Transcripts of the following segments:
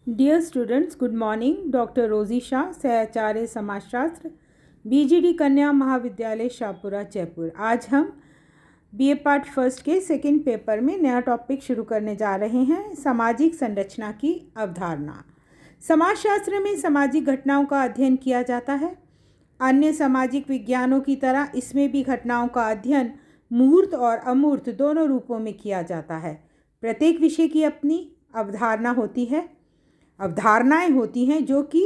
Dear students, good morning. Doctor Rosy Shah, सहआचार्य समाजशास्त्र, BGD कन्या महाविद्यालय शाहपुरा जयपुर। आज हम बीए पार्ट फर्स्ट के सेकंड पेपर में नया टॉपिक शुरू करने जा रहे हैं, सामाजिक संरचना की अवधारणा। समाजशास्त्र में सामाजिक घटनाओं का अध्ययन किया जाता है। अन्य सामाजिक विज्ञानों की तरह इसमें भी घटनाओं का अध्ययन मूर्त और अमूर्त दोनों रूपों में किया जाता है। प्रत्येक विषय की अपनी अवधारणाएं होती हैं जो कि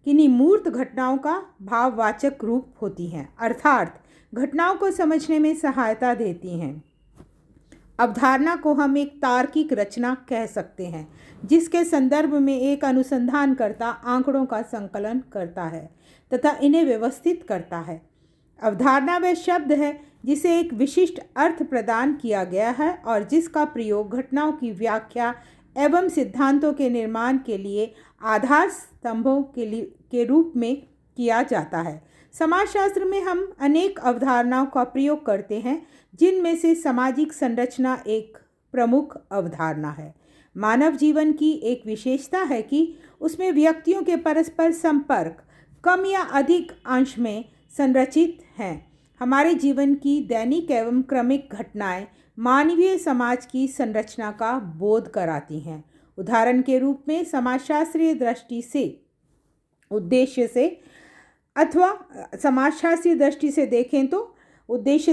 किन्हीं मूर्त घटनाओं का भाववाचक रूप होती हैं, अर्थात घटनाओं को समझने में सहायता देती हैं। अवधारणा को हम एक तार्किक रचना कह सकते हैं जिसके संदर्भ में एक अनुसंधानकर्ता आंकड़ों का संकलन करता है तथा इन्हें व्यवस्थित करता है। अवधारणा वह शब्द है जिसे एक विशिष्ट अर्थ प्रदान किया गया है और जिसका प्रयोग घटनाओं की व्याख्या एवं सिद्धांतों के निर्माण के लिए आधार स्तंभों के रूप में किया जाता है। समाजशास्त्र में हम अनेक अवधारणाओं का प्रयोग करते हैं, जिनमें से सामाजिक संरचना एक प्रमुख अवधारणा है। मानव जीवन की एक विशेषता है कि उसमें व्यक्तियों के परस्पर संपर्क कम या अधिक अंश में संरचित हैं। हमारे जीवन की दैनिक एवं क्रमिक घटनाएं मानवीय समाज की संरचना का बोध कराती हैं। उदाहरण के रूप में समाजशास्त्रीय दृष्टि से उद्देश्य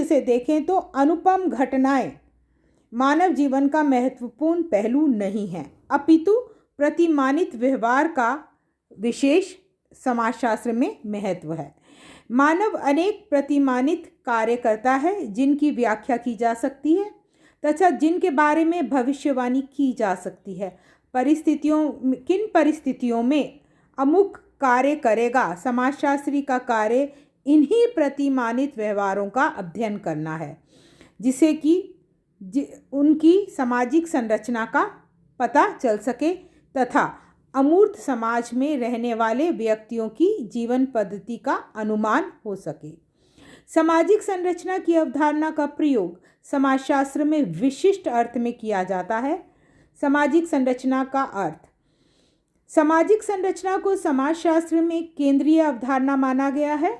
से देखें तो अनुपम घटनाएं मानव जीवन का महत्वपूर्ण पहलू नहीं हैं, अपितु प्रतिमानित व्यवहार का विशेष समाजशास्त्र में महत्व है। मानव अनेक प्रतिमानित कार्य करता है जिनकी व्याख्या की जा सकती है तथा जिनके बारे में भविष्यवाणी की जा सकती है। किन परिस्थितियों में अमुक कार्य करेगा, समाजशास्त्री का कार्य इन्हीं प्रतिमानित व्यवहारों का अध्ययन करना है, जिससे कि उनकी सामाजिक संरचना का पता चल सके तथा अमूर्त समाज में रहने वाले व्यक्तियों की जीवन पद्धति का अनुमान हो सके। सामाजिक संरचना की अवधारणा का प्रयोग समाजशास्त्र में विशिष्ट अर्थ में किया जाता है। सामाजिक संरचना का अर्थ। सामाजिक संरचना को समाजशास्त्र में केंद्रीय अवधारणा माना गया है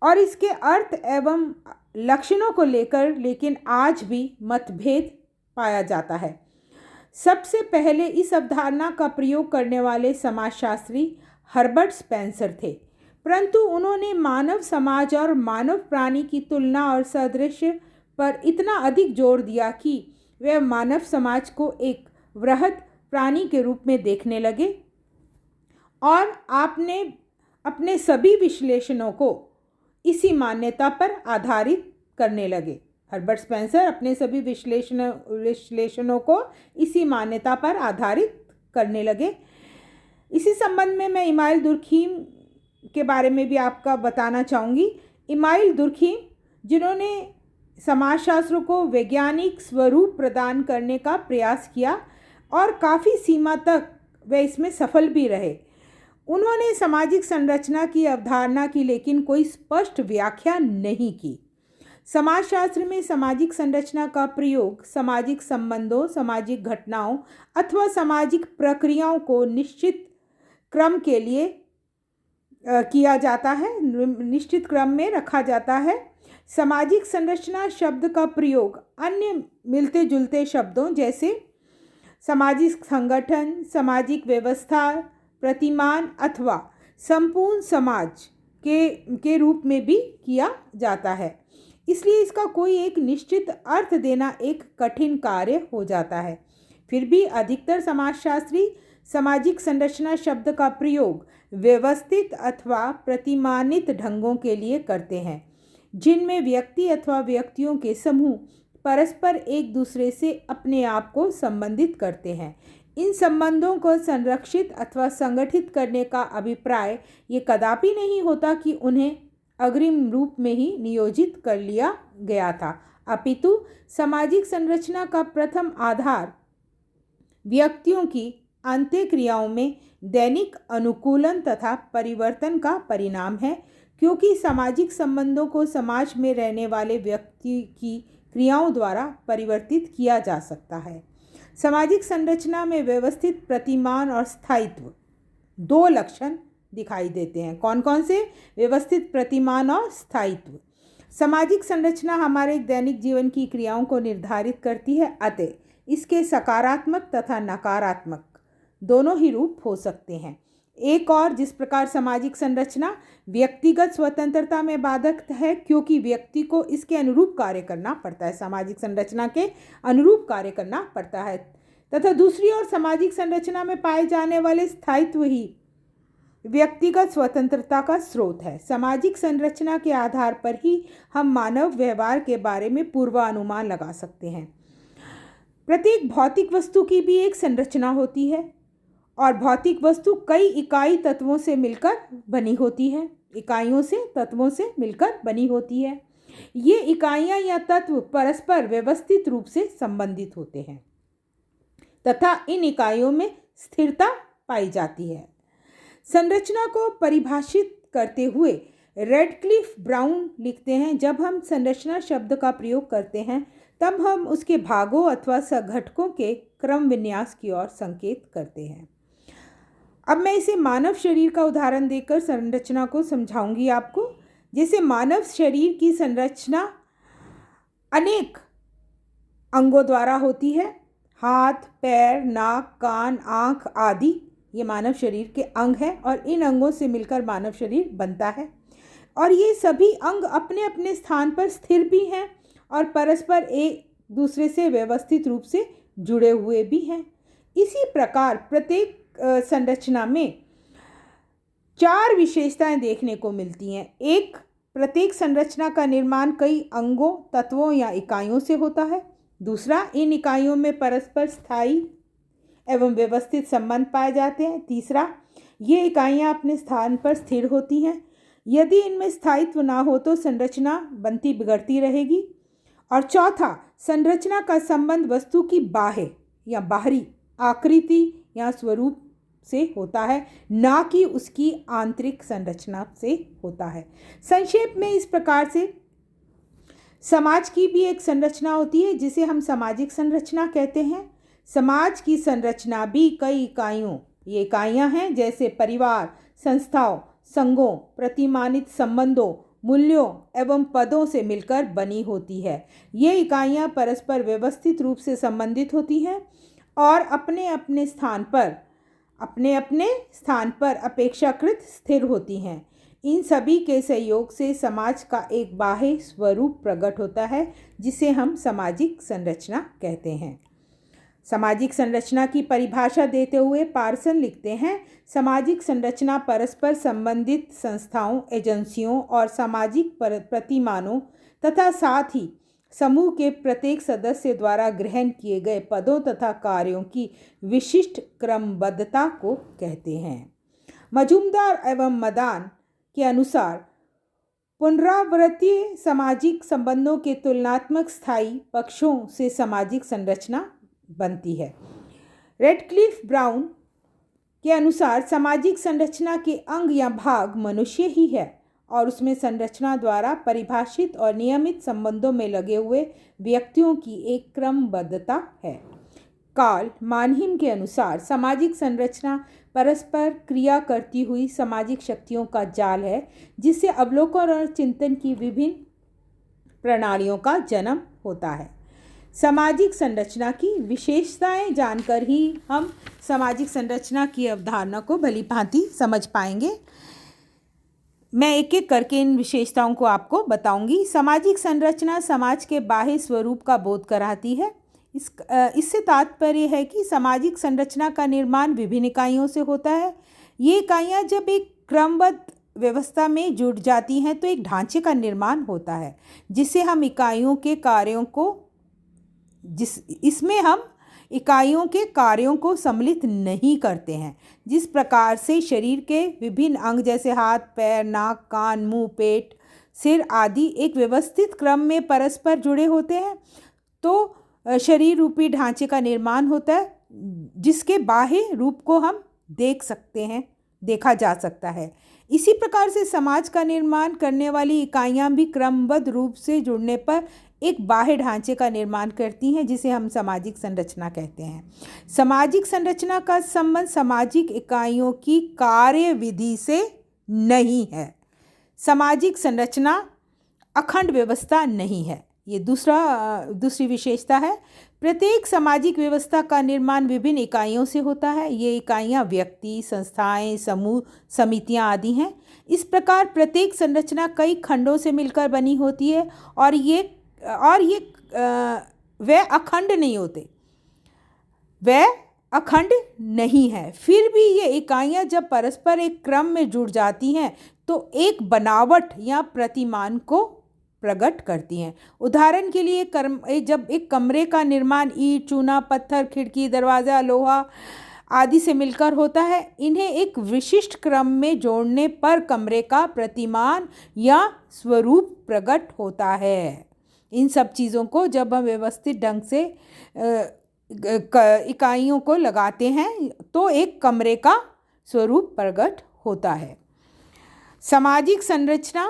और इसके अर्थ एवं लक्षणों को लेकर लेकिन आज भी मतभेद पाया जाता है। सबसे पहले इस अवधारणा का प्रयोग करने वाले समाजशास्त्री हर्बर्ट स्पेंसर थे, परंतु उन्होंने मानव समाज और मानव प्राणी की तुलना और सादृश्य पर इतना अधिक जोर दिया कि वे मानव समाज को एक वृहद प्राणी के रूप में देखने लगे और आपने अपने सभी विश्लेषणों को इसी मान्यता पर आधारित करने लगे। हर्बर्ट स्पेंसर अपने सभी विश्लेषणों को इसी मान्यता पर आधारित करने लगे। इसी संबंध में मैं इमाइल दुर्खीम के बारे में भी आपका बताना चाहूँगी। इमाइल दुर्खीम, जिन्होंने समाजशास्त्र को वैज्ञानिक स्वरूप प्रदान करने का प्रयास किया और काफ़ी सीमा तक वे इसमें सफल भी रहे। उन्होंने सामाजिक संरचना की अवधारणा की लेकिन कोई स्पष्ट व्याख्या नहीं की। समाजशास्त्र में सामाजिक संरचना का प्रयोग सामाजिक संबंधों, सामाजिक घटनाओं अथवा सामाजिक प्रक्रियाओं को निश्चित क्रम के लिए किया जाता है, निश्चित क्रम में रखा जाता है। सामाजिक संरचना शब्द का प्रयोग अन्य मिलते जुलते शब्दों जैसे सामाजिक संगठन, सामाजिक व्यवस्था, प्रतिमान अथवा संपूर्ण समाज के रूप में भी किया जाता है। इसलिए इसका कोई एक निश्चित अर्थ देना एक कठिन कार्य हो जाता है। फिर भी अधिकतर समाजशास्त्री सामाजिक संरचना शब्द का प्रयोग व्यवस्थित अथवा प्रतिमानित ढंगों के लिए करते हैं, जिनमें व्यक्ति अथवा व्यक्तियों के समूह परस्पर एक दूसरे से अपने आप को संबंधित करते हैं। इन संबंधों को संरक्षित अथवा संगठित करने का अभिप्राय ये कदापि नहीं होता कि उन्हें अग्रिम रूप में ही नियोजित कर लिया गया था, अपितु सामाजिक संरचना का प्रथम आधार व्यक्तियों की अंत्यक्रियाओं में दैनिक अनुकूलन तथा परिवर्तन का परिणाम है, क्योंकि सामाजिक संबंधों को समाज में रहने वाले व्यक्ति की क्रियाओं द्वारा परिवर्तित किया जा सकता है। सामाजिक संरचना में व्यवस्थित, प्रतिमान और स्थायित्व दो लक्षण दिखाई देते हैं। कौन कौन से? व्यवस्थित, प्रतिमान और स्थायित्व। सामाजिक संरचना हमारे दैनिक जीवन की क्रियाओं को निर्धारित करती है, अतः इसके सकारात्मक तथा नकारात्मक दोनों ही रूप हो सकते हैं। एक और, जिस प्रकार सामाजिक संरचना व्यक्तिगत स्वतंत्रता में बाधक है, क्योंकि व्यक्ति को इसके अनुरूप कार्य करना पड़ता है, सामाजिक संरचना के अनुरूप कार्य करना पड़ता है, तथा दूसरी ओर सामाजिक संरचना में पाए जाने वाले स्थायित्व ही व्यक्तिगत स्वतंत्रता का स्रोत है। सामाजिक संरचना के आधार पर ही हम मानव व्यवहार के बारे में पूर्वानुमान लगा सकते हैं। प्रत्येक भौतिक वस्तु की भी एक संरचना होती है और भौतिक वस्तु कई इकाई तत्वों से मिलकर बनी होती है, इकाइयों से, तत्वों से मिलकर बनी होती है। ये इकाइयां या तत्व परस्पर व्यवस्थित रूप से संबंधित होते हैं तथा इन इकाइयों में स्थिरता पाई जाती है। संरचना को परिभाषित करते हुए रेडक्लिफ ब्राउन लिखते हैं, जब हम संरचना शब्द का प्रयोग करते हैं तब हम उसके भागों अथवा संघटकों के क्रम विन्यास की ओर संकेत करते हैं। अब मैं इसे मानव शरीर का उदाहरण देकर संरचना को समझाऊंगी आपको। जैसे मानव शरीर की संरचना अनेक अंगों द्वारा होती है। हाथ, पैर, नाक, कान, आँख आदि ये मानव शरीर के अंग हैं और इन अंगों से मिलकर मानव शरीर बनता है। और ये सभी अंग अपने अपने स्थान पर स्थिर भी हैं और परस्पर एक दूसरे से व्यवस्थित रूप से जुड़े हुए भी हैं। इसी प्रकार प्रत्येक संरचना में चार विशेषताएं देखने को मिलती हैं। एक, प्रत्येक संरचना का निर्माण कई अंगों, तत्वों या इकाइयों से होता है। दूसरा, इन इकाइयों में परस्पर स्थायी एवं व्यवस्थित संबंध पाए जाते हैं। तीसरा, ये इकाइयां अपने स्थान पर स्थिर होती हैं। यदि इनमें स्थायित्व ना हो तो संरचना बनती बिगड़ती रहेगी। और चौथा, संरचना का संबंध वस्तु की बाह्य या बाहरी आकृति या स्वरूप से होता है, ना कि उसकी आंतरिक संरचना से होता है। संक्षेप में इस प्रकार से समाज की भी एक संरचना होती है जिसे हम सामाजिक संरचना कहते हैं। समाज की संरचना भी कई इकाइयों, ये इकाइयां हैं जैसे परिवार, संस्थाओं, संघों, प्रतिमानित संबंधों, मूल्यों एवं पदों से मिलकर बनी होती है। ये इकाइयां परस्पर व्यवस्थित रूप से संबंधित होती हैं और अपने अपने स्थान पर अपेक्षाकृत स्थिर होती हैं। इन सभी के सहयोग से समाज का एक बाह्य स्वरूप प्रकट होता है जिसे हम सामाजिक संरचना कहते हैं। सामाजिक संरचना की परिभाषा देते हुए पार्सन लिखते हैं, सामाजिक संरचना परस्पर संबंधित संस्थाओं, एजेंसियों और सामाजिक प्रतिमानों तथा साथ ही समूह के प्रत्येक सदस्य द्वारा ग्रहण किए गए पदों तथा कार्यों की विशिष्ट क्रमबद्धता को कहते हैं। मजूमदार एवं मदान के अनुसार पुनरावृत्तीय सामाजिक संबंधों के तुलनात्मक स्थायी पक्षों से सामाजिक संरचना बनती है। रेडक्लिफ ब्राउन के अनुसार सामाजिक संरचना के अंग या भाग मनुष्य ही है और उसमें संरचना द्वारा परिभाषित और नियमित संबंधों में लगे हुए व्यक्तियों की एक क्रमबद्धता है। कार्ल मानहिम के अनुसार सामाजिक संरचना परस्पर क्रिया करती हुई सामाजिक शक्तियों का जाल है जिससे अवलोकन और चिंतन की विभिन्न प्रणालियों का जन्म होता है। सामाजिक संरचना की विशेषताएं जानकर ही हम सामाजिक संरचना की अवधारणा को भली भांति समझ पाएंगे। मैं एक एक करके इन विशेषताओं को आपको बताऊंगी। सामाजिक संरचना समाज के बाह्य स्वरूप का बोध कराती है। इससे तात्पर्य है कि सामाजिक संरचना का निर्माण विभिन्न इकाइयों से होता है। ये इकाइयाँ जब एक क्रमबद्ध व्यवस्था में जुड़ जाती हैं तो एक ढांचे का निर्माण होता है जिसे हम इकाइयों के कार्यों को इसमें हम इकाइयों के कार्यों को सम्मिलित नहीं करते हैं। जिस प्रकार से शरीर के विभिन्न अंग जैसे हाथ, पैर, नाक, कान, मुंह, पेट, सिर आदि एक व्यवस्थित क्रम में परस्पर जुड़े होते हैं तो शरीर रूपी ढांचे का निर्माण होता है जिसके बाह्य रूप को हम देखा जा सकता है। इसी प्रकार से समाज का निर्माण करने वाली इकाइयां भी क्रमबद्ध रूप से जुड़ने पर एक बाह्य ढांचे का निर्माण करती हैं जिसे हम सामाजिक संरचना कहते हैं। सामाजिक संरचना का संबंध सामाजिक इकाइयों की कार्यविधि से नहीं है। सामाजिक संरचना अखंड व्यवस्था नहीं है। ये दूसरी विशेषता है। प्रत्येक सामाजिक व्यवस्था का निर्माण विभिन्न इकाइयों से होता है। ये इकाइयाँ व्यक्ति, संस्थाएं, समूह, समितियाँ आदि हैं। इस प्रकार प्रत्येक संरचना कई खंडों से मिलकर बनी होती है और वे अखंड नहीं होते, वे अखंड नहीं है। फिर भी ये इकाइयाँ जब परस्पर एक क्रम में जुड़ जाती हैं तो एक बनावट या प्रतिमान को प्रकट करती हैं। उदाहरण के लिए जब एक कमरे का निर्माण ईंट, चूना, पत्थर, खिड़की, दरवाज़ा, लोहा आदि से मिलकर होता है, इन्हें एक विशिष्ट क्रम में जोड़ने पर कमरे का प्रतिमान या स्वरूप प्रकट होता है। इन सब चीज़ों को जब हम व्यवस्थित ढंग से इकाइयों को लगाते हैं तो एक कमरे का स्वरूप प्रकट होता है। सामाजिक संरचना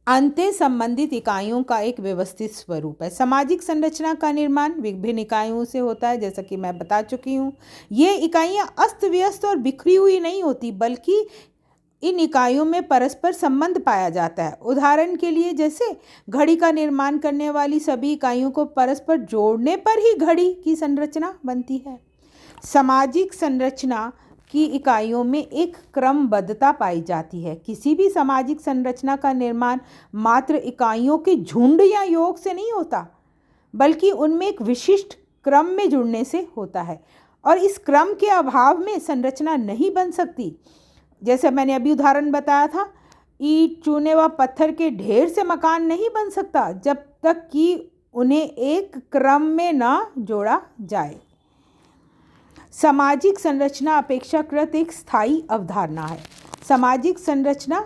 अंत्य संबंधित इकाइयों का एक व्यवस्थित स्वरूप है। सामाजिक संरचना का निर्माण विभिन्न इकाइयों से होता है, जैसा कि मैं बता चुकी हूँ। ये इकाइयाँ अस्त व्यस्त और बिखरी हुई नहीं होती, बल्कि इन इकाइयों में परस्पर संबंध पाया जाता है। उदाहरण के लिए जैसे घड़ी का निर्माण करने वाली सभी इकाइयों को परस्पर जोड़ने पर ही घड़ी की संरचना बनती है। सामाजिक संरचना की इकाइयों में एक क्रमबद्धता पाई जाती है। किसी भी सामाजिक संरचना का निर्माण मात्र इकाइयों के झुंड या योग से नहीं होता, बल्कि उनमें एक विशिष्ट क्रम में जुड़ने से होता है और इस क्रम के अभाव में संरचना नहीं बन सकती। जैसे मैंने अभी उदाहरण बताया था, ईंट, चूने व पत्थर के ढेर से मकान नहीं बन सकता जब तक कि उन्हें एक क्रम में ना जोड़ा जाए। सामाजिक संरचना अपेक्षाकृत एक स्थायी अवधारणा है। सामाजिक संरचना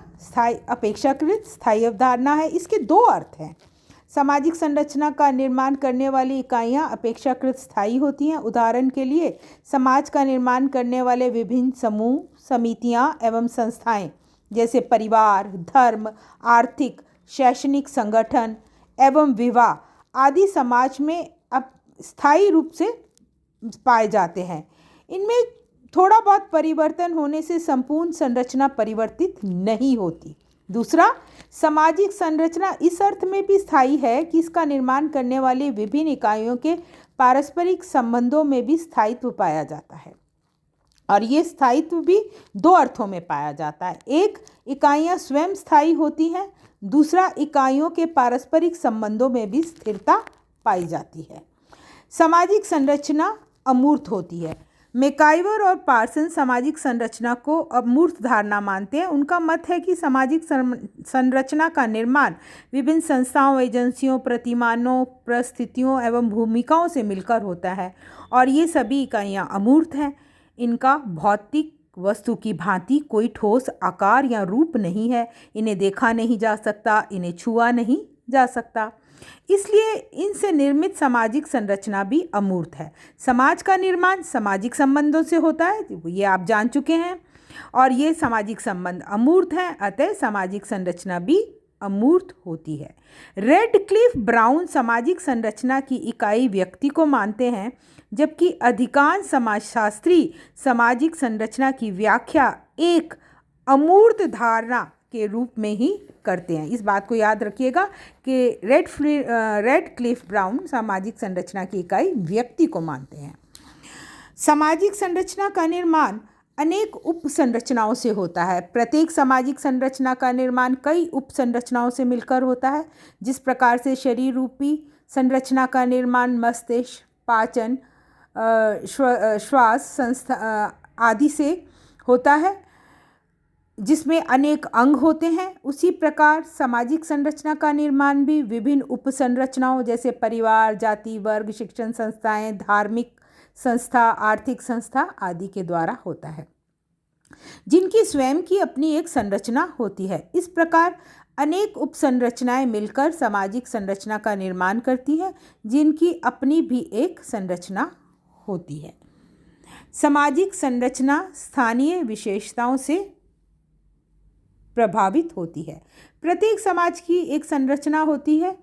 अपेक्षाकृत स्थायी अवधारणा है। इसके दो अर्थ हैं। सामाजिक संरचना का निर्माण करने वाली इकाइयाँ अपेक्षाकृत स्थायी होती हैं। उदाहरण के लिए समाज का निर्माण करने वाले विभिन्न समूह, समितियाँ एवं संस्थाएं जैसे परिवार, धर्म, आर्थिक, शैक्षणिक संगठन एवं विवाह आदि समाज में अब स्थायी रूप से पाए जाते हैं। इनमें थोड़ा बहुत परिवर्तन होने से संपूर्ण संरचना परिवर्तित नहीं होती। दूसरा, सामाजिक संरचना इस अर्थ में भी स्थायी है कि इसका निर्माण करने वाली विभिन्न इकाइयों के पारस्परिक संबंधों में भी स्थायित्व पाया जाता है और ये स्थायित्व भी दो अर्थों में पाया जाता है। एक, इकाइयाँ स्वयं स्थायी होती हैं। दूसरा, इकाइयों के पारस्परिक संबंधों में भी स्थिरता पाई जाती है। सामाजिक संरचना अमूर्त होती है। मैकाइवर और पार्सन सामाजिक संरचना को अमूर्त धारणा मानते हैं। उनका मत है कि सामाजिक संरचना का निर्माण विभिन्न संस्थाओं, एजेंसियों, प्रतिमानों, परिस्थितियों एवं भूमिकाओं से मिलकर होता है और ये सभी इकाइयाँ अमूर्त हैं। इनका भौतिक वस्तु की भांति कोई ठोस आकार या रूप नहीं है। इन्हें देखा नहीं जा सकता, इन्हें छुआ नहीं जा सकता, इसलिए इनसे निर्मित सामाजिक संरचना भी अमूर्त है। समाज का निर्माण सामाजिक संबंधों से होता है, ये आप जान चुके हैं, और ये सामाजिक संबंध अमूर्त हैं, अतः सामाजिक संरचना भी अमूर्त होती है। रेडक्लिफ ब्राउन सामाजिक संरचना की इकाई व्यक्ति को मानते हैं, जबकि अधिकांश समाजशास्त्री सामाजिक संरचना की व्याख्या एक अमूर्त धारणा के रूप में ही करते हैं। इस बात को याद रखिएगा कि रेडक्लिफ ब्राउन सामाजिक संरचना की इकाई व्यक्ति को मानते हैं। सामाजिक संरचना का निर्माण अनेक उप संरचनाओं से होता है। प्रत्येक सामाजिक संरचना का निर्माण कई उप संरचनाओं से मिलकर होता है। जिस प्रकार से शरीर रूपी संरचना का निर्माण मस्तिष्क, पाचन, श्वास आदि से होता है, जिसमें अनेक अंग होते हैं, उसी प्रकार सामाजिक संरचना का निर्माण भी विभिन्न उप संरचनाओं जैसे परिवार, जाति, वर्ग, शिक्षण संस्थाएं, धार्मिक संस्था, आर्थिक संस्था आदि के द्वारा होता है, जिनकी स्वयं की अपनी एक संरचना होती है। इस प्रकार अनेक उप संरचनाएं मिलकर सामाजिक संरचना का निर्माण करती हैं, जिनकी अपनी भी एक संरचना होती है। सामाजिक संरचना स्थानीय विशेषताओं से प्रभावित होती है। प्रत्येक समाज की एक संरचना होती है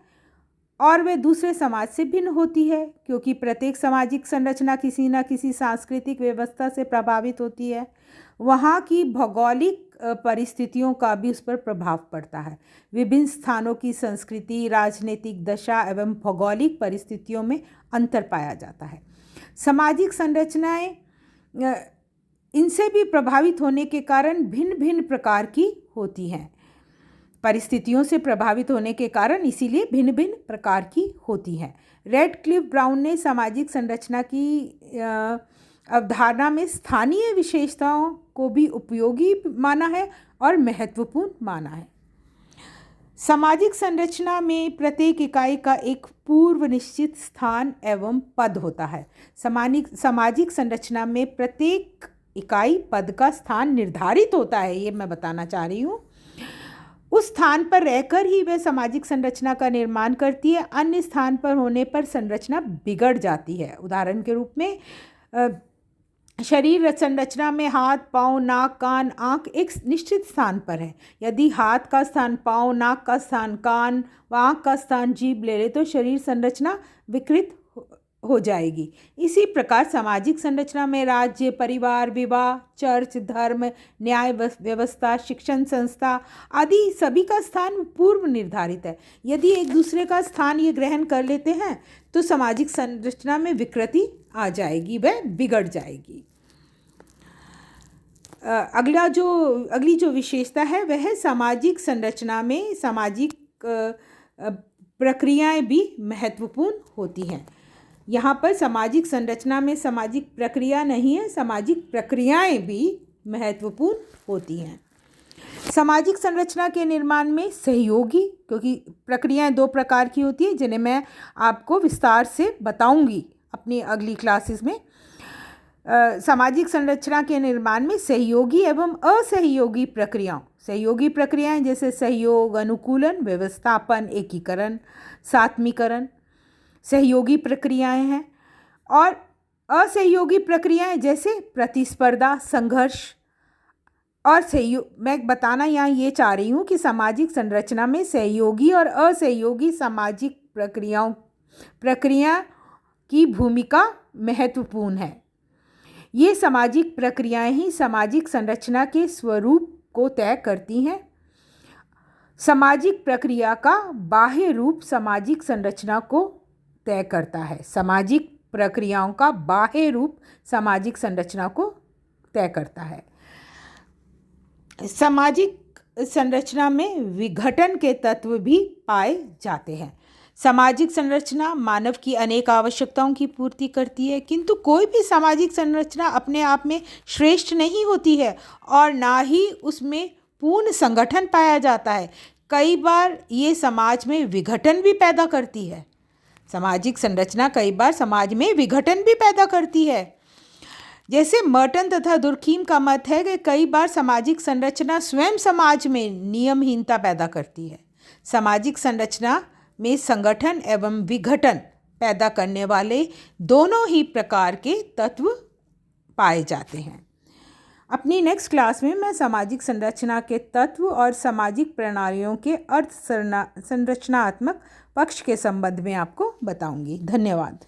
और वे दूसरे समाज से भिन्न होती है, क्योंकि प्रत्येक सामाजिक संरचना किसी न किसी सांस्कृतिक व्यवस्था से प्रभावित होती है। वहाँ की भौगोलिक परिस्थितियों का भी उस पर प्रभाव पड़ता है। विभिन्न स्थानों की संस्कृति, राजनीतिक दशा एवं भौगोलिक परिस्थितियों में अंतर पाया जाता है। सामाजिक संरचनाएं इनसे भी प्रभावित होने के कारण भिन्न भिन्न प्रकार की होती हैं। परिस्थितियों से प्रभावित होने के कारण इसीलिए भिन्न भिन्न प्रकार की होती हैं। रेडक्लिफ ब्राउन ने सामाजिक संरचना की अवधारणा में स्थानीय विशेषताओं को भी उपयोगी माना है और महत्वपूर्ण माना है। सामाजिक संरचना में प्रत्येक इकाई का एक पूर्व निश्चित स्थान एवं पद होता है। सामाजिक संरचना में प्रत्येक इकाई पद का स्थान निर्धारित होता है, ये मैं बताना चाह रही हूँ। उस स्थान पर रहकर ही वह सामाजिक संरचना का निर्माण करती है। अन्य स्थान पर होने पर संरचना बिगड़ जाती है। उदाहरण के रूप में शरीर संरचना में हाथ, पाँव, नाक, कान, आँख एक निश्चित स्थान पर है। यदि हाथ का स्थान पाँव, नाक का स्थान कान व आँख का स्थान जीभ ले ले तो शरीर संरचना विकृत हो जाएगी। इसी प्रकार सामाजिक संरचना में राज्य, परिवार, विवाह, चर्च, धर्म, न्याय व्यवस्था, शिक्षण संस्था आदि सभी का स्थान पूर्व निर्धारित है। यदि एक दूसरे का स्थान ये ग्रहण कर लेते हैं तो सामाजिक संरचना में विकृति आ जाएगी, वह बिगड़ जाएगी। अगली जो विशेषता है वह है सामाजिक संरचना में सामाजिक प्रक्रियाएं भी महत्वपूर्ण होती हैं। यहाँ पर सामाजिक संरचना में सामाजिक प्रक्रिया नहीं है, सामाजिक प्रक्रियाएं भी महत्वपूर्ण होती हैं। सामाजिक संरचना के निर्माण में सहयोगी, क्योंकि प्रक्रियाएं दो प्रकार की होती है जिन्हें मैं आपको विस्तार से बताऊंगी अपनी अगली क्लासेस में। सामाजिक संरचना के निर्माण में सहयोगी एवं असहयोगी प्रक्रियाएं जैसे सहयोग, अनुकूलन, व्यवस्थापन, एकीकरण, सात्मीकरण सहयोगी प्रक्रियाएं हैं। और असहयोगी प्रक्रियाएं जैसे प्रतिस्पर्धा, संघर्ष और सहयोग। मैं बताना यहाँ ये चाह रही हूँ कि सामाजिक संरचना में सहयोगी और असहयोगी सामाजिक प्रक्रिया की भूमिका महत्वपूर्ण है। ये सामाजिक प्रक्रियाएं ही सामाजिक संरचना के स्वरूप को तय करती हैं। सामाजिक प्रक्रिया का बाह्य रूप सामाजिक संरचना को तय करता है। सामाजिक प्रक्रियाओं का बाह्य रूप सामाजिक संरचना को तय करता है। सामाजिक संरचना में विघटन के तत्व भी पाए जाते हैं। सामाजिक संरचना मानव की अनेक आवश्यकताओं की पूर्ति करती है, किंतु कोई भी सामाजिक संरचना अपने आप में श्रेष्ठ नहीं होती है और ना ही उसमें पूर्ण संगठन पाया जाता है। कई बार ये समाज में विघटन भी पैदा करती है। सामाजिक संरचना कई बार समाज में विघटन भी पैदा करती है। जैसे मर्टन तथा दुर्खीम का मत है कि कई बार सामाजिक संरचना स्वयं समाज में नियमहीनता पैदा करती है। सामाजिक संरचना में संगठन एवं विघटन पैदा करने वाले दोनों ही प्रकार के तत्व पाए जाते हैं। अपनी नेक्स्ट क्लास में मैं सामाजिक संरचना के तत्व और सामाजिक प्रणालियों के अर्थ संरचनात्मक पक्ष के संबंध में आपको बताऊंगी। धन्यवाद।